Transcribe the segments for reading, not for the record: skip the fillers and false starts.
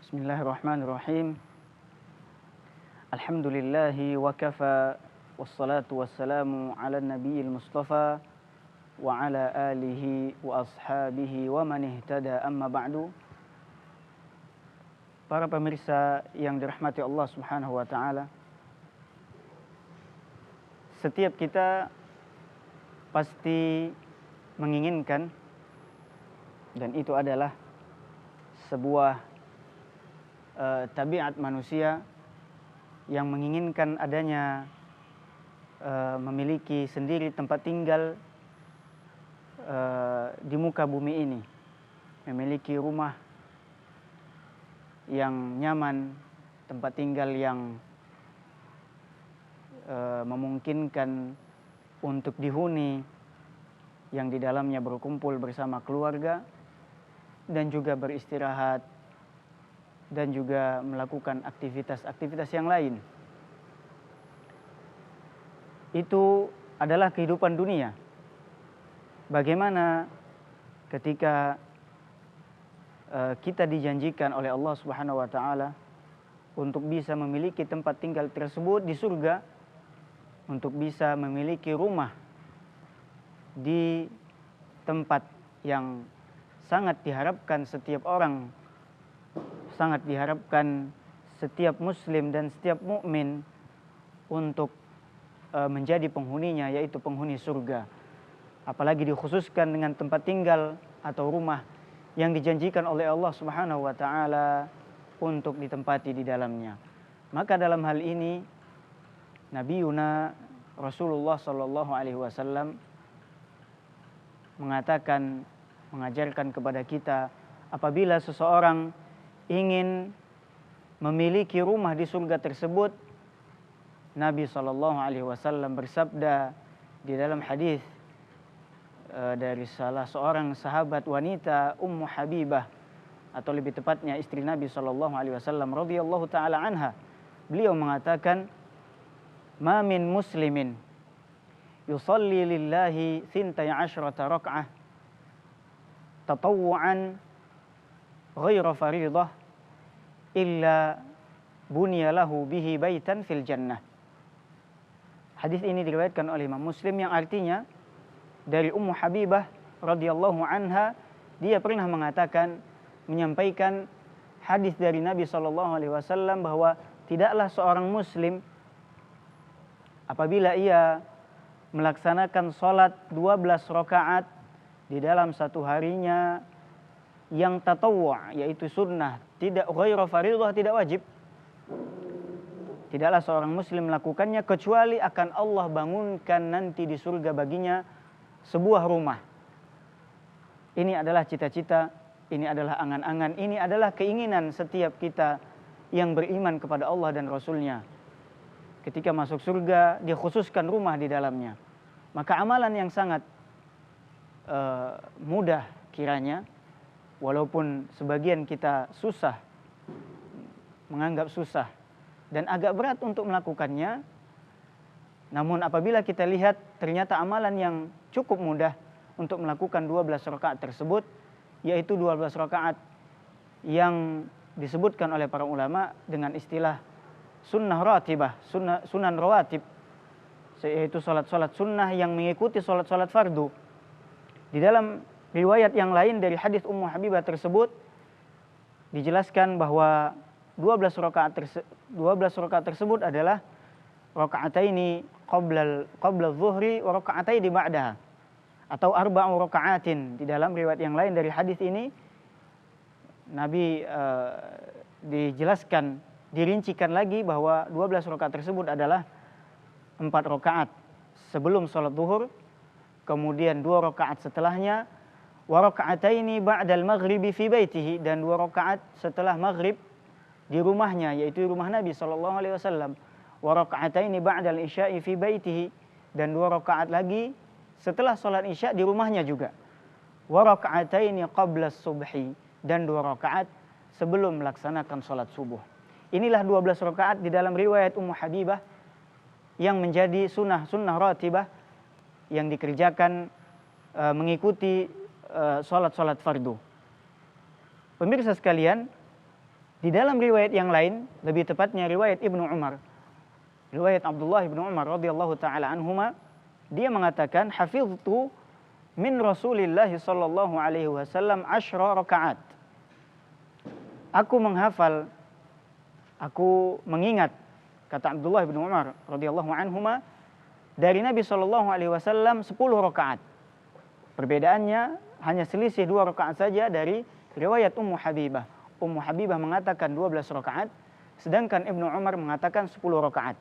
Bismillahirrahmanirrahim. Alhamdulillahi wa kafa, wassalatu wassalamu ala nabiyil mustafa wa ala alihi wa ashabihi wa man ihtada, amma ba'du. Para pemirsa yang dirahmati Allah Subhanahu wa taala, setiap kita pasti menginginkan, dan itu adalah sebuah tabiat manusia yang menginginkan adanya memiliki sendiri tempat tinggal di muka bumi ini, memiliki rumah yang nyaman, tempat tinggal yang memungkinkan untuk dihuni, yang di dalamnya berkumpul bersama keluarga dan juga beristirahat dan juga melakukan aktivitas-aktivitas yang lain. Itu adalah kehidupan dunia. Bagaimana ketika kita dijanjikan oleh Allah Subhanahu wa taala untuk bisa memiliki tempat tinggal tersebut di surga, untuk bisa memiliki rumah di tempat yang sangat diharapkan setiap orang, sangat diharapkan setiap muslim dan setiap mukmin untuk menjadi penghuninya, yaitu penghuni surga. Apalagi dikhususkan dengan tempat tinggal atau rumah yang dijanjikan oleh Allah Subhanahu wa taala untuk ditempati di dalamnya. Maka dalam hal ini Nabiuna Rasulullah sallallahu alaihi wasallam mengatakan, mengajarkan kepada kita, apabila seseorang ingin memiliki rumah di surga tersebut, Nabi sallallahu alaihi wasallam bersabda di dalam hadis dari salah seorang sahabat wanita, Ummu Habibah, atau lebih tepatnya istri Nabi sallallahu alaihi wasallam radhiyallahu taala anha. Beliau mengatakan, "Ma min muslimin yusalli lillahi 12 rak'ah tatawwu'an ghairu faridah illa bunya lahu bihi baitan fil jannah." Hadis ini diriwayatkan oleh Imam Muslim, yang artinya dari Ummu Habibah radhiyallahu anha, dia pernah mengatakan, menyampaikan hadis dari Nabi sallallahu alaihi wasallam bahwa tidaklah seorang muslim apabila ia melaksanakan salat 12 rakaat di dalam satu harinya yang tatawwu', yaitu sunnah, tidak ghairu faridah, tidak wajib. Tidaklah seorang muslim melakukannya kecuali akan Allah bangunkan nanti di surga baginya sebuah rumah. Ini adalah cita-cita, ini adalah angan-angan, ini adalah keinginan setiap kita yang beriman kepada Allah dan Rasul-Nya. Ketika masuk surga, dia khususkan rumah di dalamnya. Maka amalan yang sangat mudah kiranya, walaupun sebagian kita susah, menganggap susah dan agak berat untuk melakukannya, namun apabila kita lihat ternyata amalan yang cukup mudah untuk melakukan 12 rakaat tersebut, yaitu 12 rakaat yang disebutkan oleh para ulama dengan istilah sunnah ratibah, sunan rawatib, yaitu salat-salat sunnah yang mengikuti salat-salat fardu. Di dalam riwayat yang lain dari hadis Ummu Habibah tersebut dijelaskan bahwa 12 rakaat tersebut adalah rakaataini qabla zuhri wa rakaataini ba'daha, atau arba'u rakaatin. Di dalam riwayat yang lain dari hadis ini Nabi dijelaskan, dirincikan lagi bahwa 12 rakaat tersebut adalah 4 rakaat sebelum salat zuhur, kemudian 2 rakaat setelahnya, wa rakaataini ba'dal maghribi fi baitihi, dan 2 rakaat setelah maghrib di rumahnya, yaitu rumah Nabi sallallahu alaihi wasallam, wa rakaataini ba'dal isya'i fi baitihi, dan 2 rakaat lagi setelah salat isya di rumahnya juga, wa rakaataini qabla subhi, dan 2 rakaat sebelum melaksanakan salat subuh. Inilah 12 rakaat di dalam riwayat Ummu Habibah yang menjadi sunnah ratibah yang dikerjakan mengikuti salat-salat fardu. Pemirsa sekalian, Di dalam riwayat yang lain, lebih tepatnya riwayat Ibnu Umar, riwayat Abdullah Ibnu Umar radhiyallahu taala anhuma, dia mengatakan hafiztu min Rasulillah sallallahu alaihi wasallam 10 rakaat. Aku menghafal, aku mengingat, kata Abdullah Ibnu Umar radhiyallahu anhuma, dari Nabi sallallahu alaihi wasallam 10 rakaat. Perbedaannya hanya selisih 2 rakaat saja dari riwayat Ummu Habibah. Ummu Habibah mengatakan 12 rakaat, sedangkan Ibnu Umar mengatakan 10 rakaat,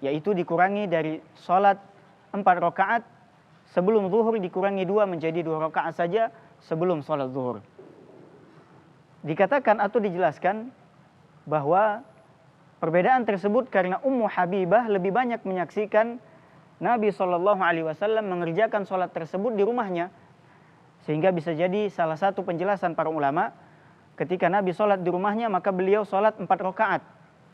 yaitu dikurangi dari sholat 4 rakaat sebelum zuhur, dikurangi 2 menjadi 2 rakaat saja sebelum sholat zuhur. Dikatakan atau dijelaskan bahwa perbedaan tersebut karena Ummu Habibah lebih banyak menyaksikan Nabi SAW mengerjakan sholat tersebut di rumahnya, sehingga bisa jadi salah satu penjelasan para ulama, ketika Nabi sholat di rumahnya maka beliau sholat 4 rakaat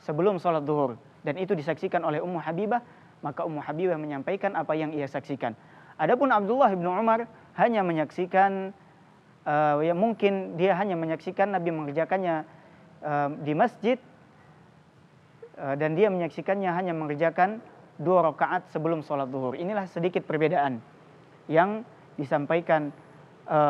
sebelum sholat zuhur, dan itu disaksikan oleh Ummu Habibah, maka Ummu Habibah menyampaikan apa yang ia saksikan. Adapun Abdullah bin Umar hanya menyaksikan, ya mungkin dia hanya menyaksikan Nabi mengerjakannya di masjid, dan dia menyaksikannya hanya mengerjakan 2 rakaat sebelum sholat zuhur. Inilah sedikit perbedaan yang disampaikan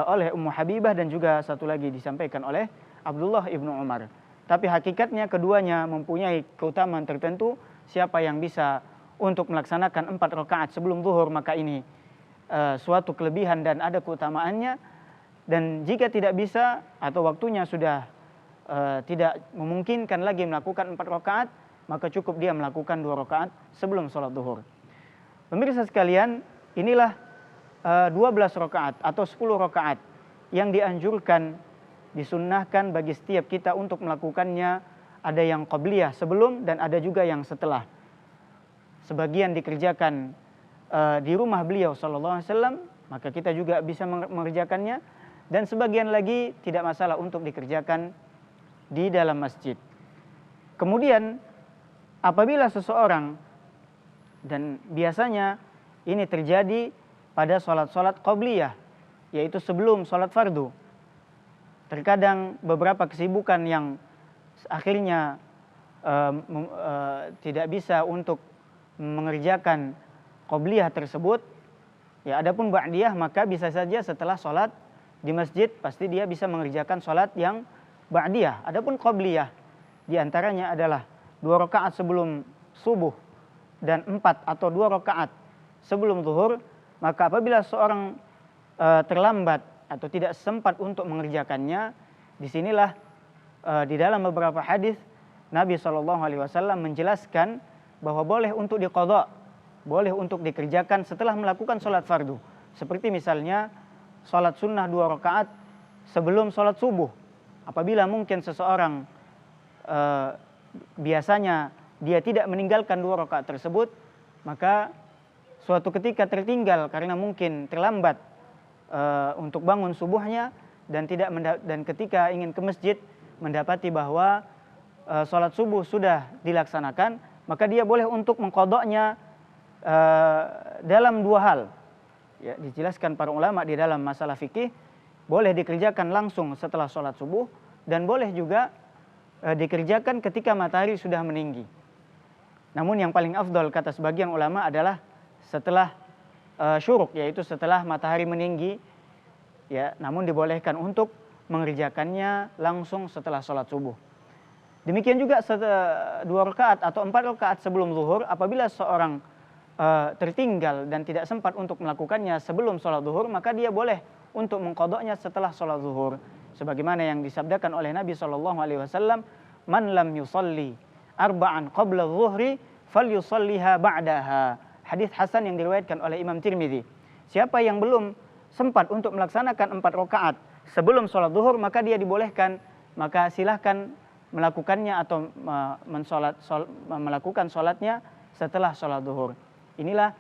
oleh Ummu Habibah dan juga satu lagi disampaikan oleh Abdullah ibnu Umar. Tapi hakikatnya keduanya mempunyai keutamaan tertentu. Siapa yang bisa untuk melaksanakan 4 rakaat sebelum zuhur, maka ini suatu kelebihan dan ada keutamaannya. Dan jika tidak bisa atau waktunya sudah tidak memungkinkan lagi melakukan 4 rakaat, maka cukup dia melakukan 2 rakaat sebelum sholat zuhur. Pemirsa sekalian, inilah 12 rakaat atau 10 rakaat yang dianjurkan, disunnahkan bagi setiap kita untuk melakukannya. Ada yang qabliyah sebelum dan ada juga yang setelah. Sebagian dikerjakan di rumah beliau sallallahu alaihi wasallam, maka kita juga bisa mengerjakannya, dan sebagian lagi tidak masalah untuk dikerjakan di dalam masjid. Kemudian apabila seseorang, dan biasanya ini terjadi pada sholat-sholat qabliyah, yaitu sebelum sholat fardu. Terkadang beberapa kesibukan yang akhirnya tidak bisa untuk mengerjakan qabliyah tersebut, ya adapun ba'diyah maka bisa saja setelah sholat di masjid pasti dia bisa mengerjakan sholat yang ba'diyah. Adapun qabliyah diantaranya adalah 2 rakaat sebelum subuh dan 4 atau 2 rakaat sebelum zuhur. Maka apabila seorang terlambat atau tidak sempat untuk mengerjakannya, disinilah di dalam beberapa hadis Nabi SAW menjelaskan bahwa boleh untuk diqadha, boleh untuk dikerjakan setelah melakukan sholat fardu. Seperti misalnya sholat sunnah 2 rakaat sebelum sholat subuh. Apabila mungkin seseorang biasanya dia tidak meninggalkan 2 rakaat tersebut, maka suatu ketika tertinggal karena mungkin terlambat untuk bangun subuhnya, dan ketika ingin ke masjid mendapati bahwa sholat subuh sudah dilaksanakan, maka dia boleh untuk mengqadha'nya dalam 2 hal. Ya, dijelaskan para ulama di dalam masalah fikih, boleh dikerjakan langsung setelah sholat subuh, dan boleh juga dikerjakan ketika matahari sudah meninggi. Namun yang paling afdal kata sebagian ulama adalah setelah syuruk, yaitu setelah matahari meninggi, ya, namun dibolehkan untuk mengerjakannya langsung setelah sholat subuh. Demikian juga 2 rakaat atau 4 rakaat sebelum zuhur, apabila seorang tertinggal dan tidak sempat untuk melakukannya sebelum sholat zuhur, maka dia boleh untuk mengqadha'nya setelah sholat zuhur. Sebagaimana yang disabdakan oleh Nabi SAW, man lam yusalli arba'an qabla zuhri falyusalliha ba'daha. Hadis hasan yang diriwayatkan oleh Imam Tirmidzi. Siapa yang belum sempat untuk melaksanakan 4 rakaat sebelum sholat zuhur, maka dia dibolehkan, maka silahkan melakukannya atau melakukan sholatnya setelah sholat zuhur. Inilah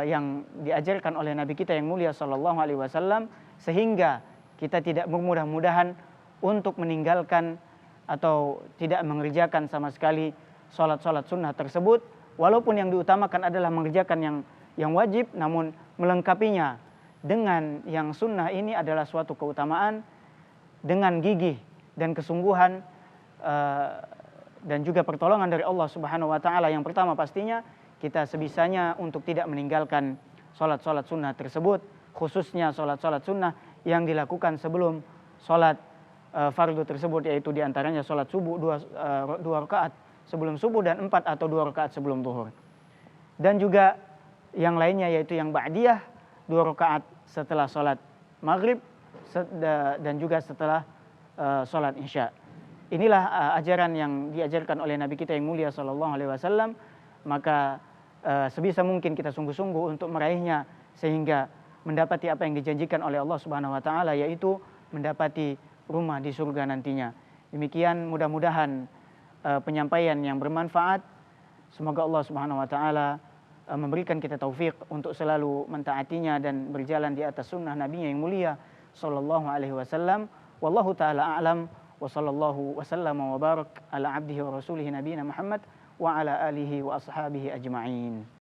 yang diajarkan oleh Nabi kita yang mulia sallallahu alaihi wasallam, sehingga kita tidak bermudah-mudahan untuk meninggalkan atau tidak mengerjakan sama sekali sholat-sholat sunnah tersebut, walaupun yang diutamakan adalah mengerjakan yang wajib, namun melengkapinya dengan yang sunnah ini adalah suatu keutamaan. Dengan gigih dan kesungguhan dan juga pertolongan dari Allah Subhanahu wa taala. Yang pertama pastinya kita sebisanya untuk tidak meninggalkan sholat-sholat sunnah tersebut, khususnya sholat-sholat sunnah yang dilakukan sebelum sholat fardu tersebut, yaitu diantaranya sholat subuh 2 rakaat sebelum subuh dan 4 atau 2 rakaat sebelum zuhur. Dan juga yang lainnya yaitu yang ba'diyah 2 rakaat setelah sholat maghrib dan juga setelah sholat isya. Inilah ajaran yang diajarkan oleh Nabi kita yang mulia sallallahu alaihi wasallam. Maka sebisa mungkin kita sungguh-sungguh untuk meraihnya sehingga mendapati apa yang dijanjikan oleh Allah Subhanahu wa taala, yaitu mendapati rumah di surga nantinya. Demikian mudah-mudahan penyampaian yang bermanfaat. Semoga Allah Subhanahu wa taala memberikan kita taufik untuk selalu mentaatinya dan berjalan di atas sunnah Nabi yang mulia sallallahu alaihi wasallam. Wallahu taala a'lam wa sallallahu wasallam wa barak ala abdihi wa rasulihi nabiyina Muhammad wa ala alihi wa ashabihi ajma'in.